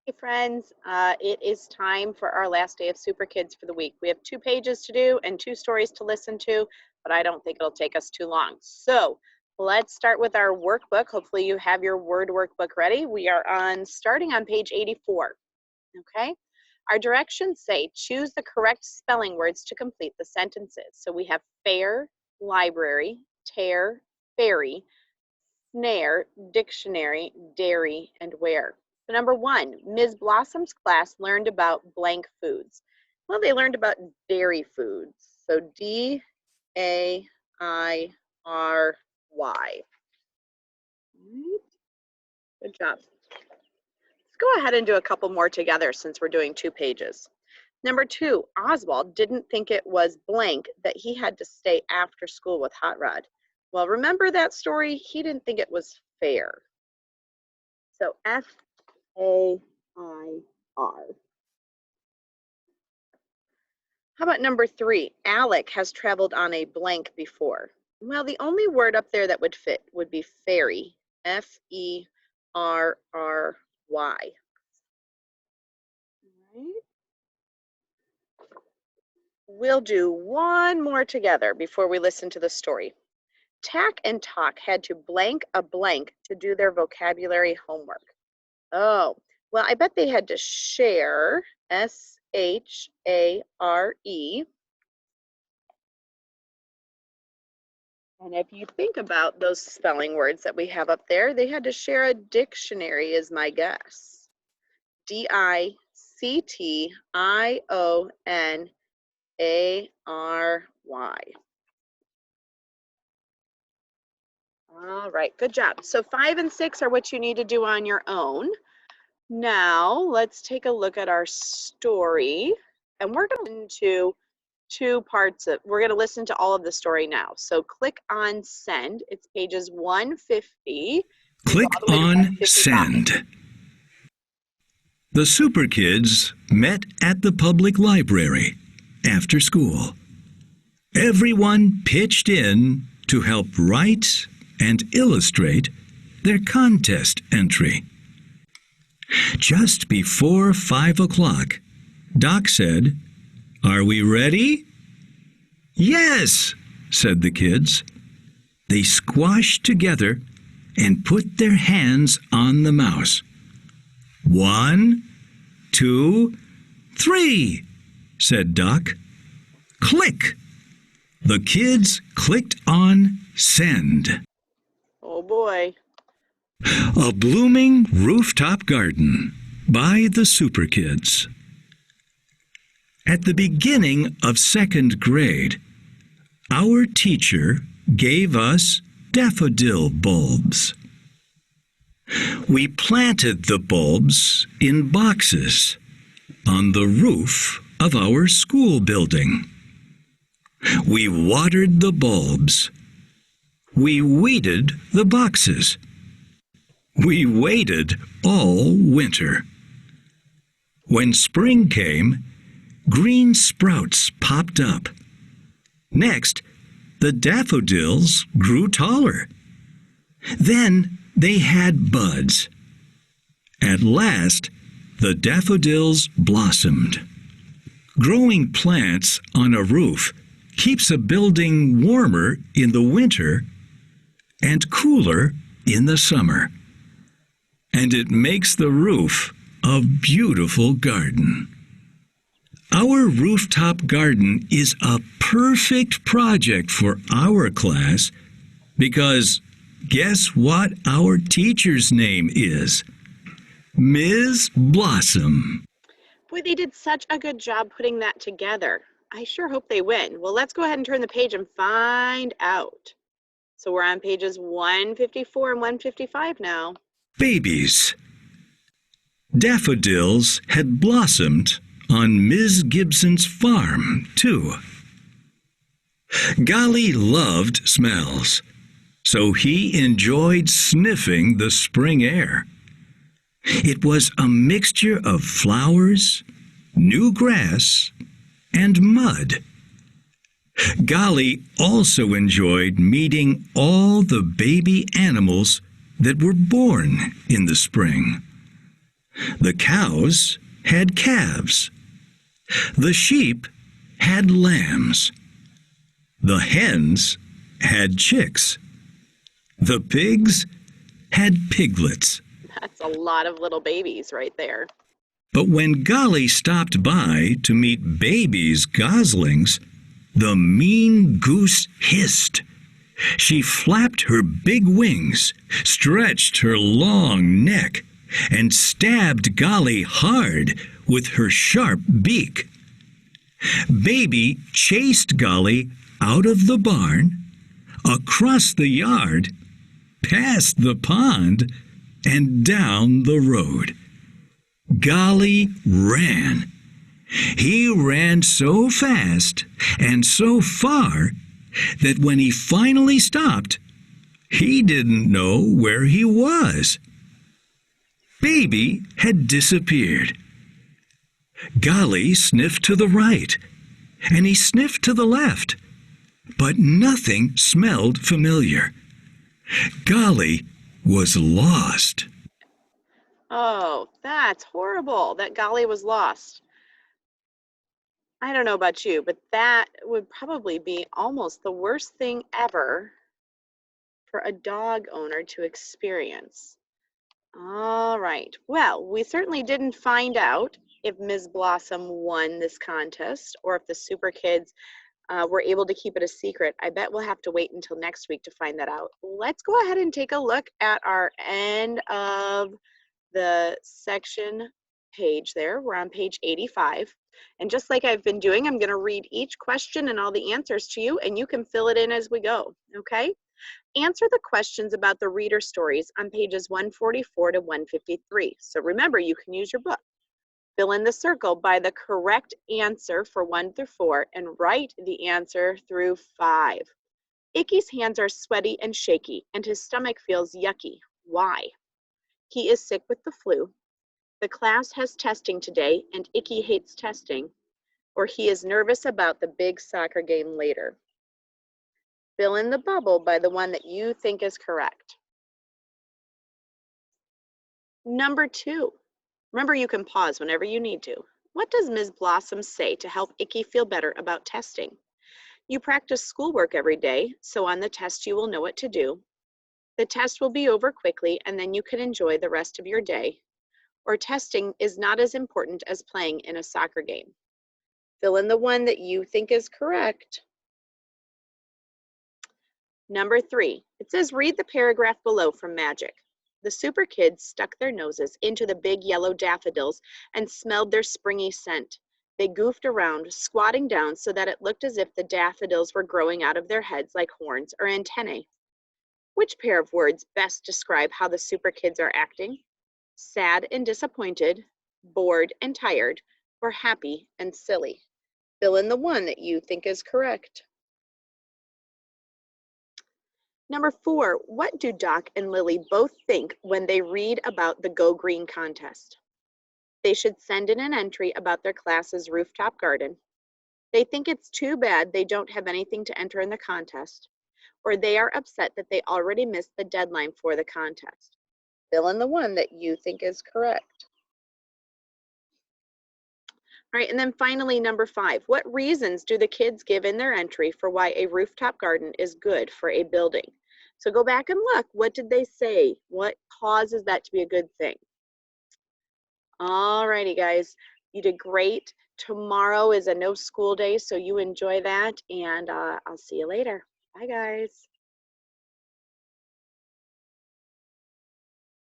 Hey friends, it is time for our last day of Super Kids for the week. We have 2 pages to do and 2 stories to listen to, but I don't think it'll take us too long. So let's start with our workbook. Hopefully you have your word workbook ready. We are starting on page 84, okay? Our directions say choose the correct spelling words to complete the sentences. So we have fair, library, tear, fairy, snare, dictionary, dairy, and where. So number 1, Ms. Blossom's class learned about blank foods. Well, they learned about dairy foods. So D-A-I-R-Y. Good job. Let's go ahead and do a couple more together since we're doing 2 pages. Number 2, Oswald didn't think it was blank that he had to stay after school with Hot Rod. Well, remember that story? He didn't think it was fair. So F-A-I-R. How about number 3? Alec has traveled on a blank before. Well, the only word up there that would fit would be ferry. F-E-R-R-Y. We'll do one more together before we listen to the story. Tack and Talk had to blank a blank to do their vocabulary homework. Oh, well, I bet they had to share, S-H-A-R-E. And if you think about those spelling words that we have up there, they had to share a dictionary is my guess. D-I-C-T-I-O-N-A-R-Y. All right, good job. So 5 and 6 are what you need to do on your own. Now let's take a look at our story, and we're going to listen to 2 parts of, we're going to listen to all of the story now. So click on send. It's pages 150. Click on send. The Super Kids met at the public library after school. Everyone pitched in to help write and illustrate their contest entry. Just before 5 o'clock, Doc said, "Are we ready?" "Yes," said the kids. They squashed together and put their hands on the mouse. 1, 2, 3, said Doc. Click! The kids clicked on send. Oh boy. A Blooming Rooftop Garden by the Super Kids. At the beginning of 2nd grade, our teacher gave us daffodil bulbs. We planted the bulbs in boxes on the roof of our school building. We watered the bulbs. We weeded the boxes. We waited all winter. When spring came, green sprouts popped up. Next, the daffodils grew taller. Then they had buds. At last, the daffodils blossomed. Growing plants on a roof keeps a building warmer in the winter and cooler in the summer. And it makes the roof a beautiful garden. Our rooftop garden is a perfect project for our class because guess what our teacher's name is? Ms. Blossom. Boy, they did such a good job putting that together. I sure hope they win. Well, let's go ahead and turn the page and find out. So we're on pages 154 and 155 now. Babies. Daffodils had blossomed on Ms. Gibson's farm, too. Golly loved smells, so he enjoyed sniffing the spring air. It was a mixture of flowers, new grass, and mud. Golly also enjoyed meeting all the baby animals that were born in the spring. The cows had calves. The sheep had lambs. The hens had chicks. The pigs had piglets. That's a lot of little babies right there. But when Golly stopped by to meet baby's goslings, the mean goose hissed. She flapped her big wings, stretched her long neck, and stabbed Golly hard with her sharp beak. Baby chased Golly out of the barn, across the yard, past the pond, and down the road. Golly ran. He ran so fast and so far that when he finally stopped, he didn't know where he was. Baby had disappeared. Golly sniffed to the right, and he sniffed to the left, but nothing smelled familiar. Golly was lost. Oh, that's horrible that Golly was lost. I don't know about you, but that would probably be almost the worst thing ever for a dog owner to experience. All right. Well, we certainly didn't find out if Ms. Blossom won this contest or if the Super Kids were able to keep it a secret. I bet we'll have to wait until next week to find that out. Let's go ahead and take a look at our end of the section page there. We're on page 85. And just like I've been doing, I'm going to read each question and all the answers to you, and you can fill it in as we go, okay? Answer the questions about the reader stories on pages 144 to 153. So remember, you can use your book. Fill in the circle by the correct answer for 1 through 4 and write the answer through 5. Icky's hands are sweaty and shaky, and his stomach feels yucky. Why? He is sick with the flu. The class has testing today, and Icky hates testing, or he is nervous about the big soccer game later. Fill in the bubble by the one that you think is correct. Number 2. Remember, you can pause whenever you need to. What does Ms. Blossom say to help Icky feel better about testing? You practice schoolwork every day, so on the test you will know what to do. The test will be over quickly, and then you can enjoy the rest of your day. Or testing is not as important as playing in a soccer game. Fill in the one that you think is correct. Number 3, it says read the paragraph below from Magic. The Super Kids stuck their noses into the big yellow daffodils and smelled their springy scent. They goofed around, squatting down so that it looked as if the daffodils were growing out of their heads like horns or antennae. Which pair of words best describe how the Super Kids are acting? Sad and disappointed, bored and tired, or happy and silly? Fill in the one that you think is correct. Number 4, what do Doc and Lily both think when they read about the Go Green contest? They should send in an entry about their class's rooftop garden. They think it's too bad they don't have anything to enter in the contest, or they are upset that they already missed the deadline for the contest. Fill in the one that you think is correct. All right, and then finally, number 5, what reasons do the kids give in their entry for why a rooftop garden is good for a building? So go back and look, what did they say? What causes that to be a good thing? All righty, guys, you did great. Tomorrow is a no school day, so you enjoy that, and I'll see you later. Bye, guys.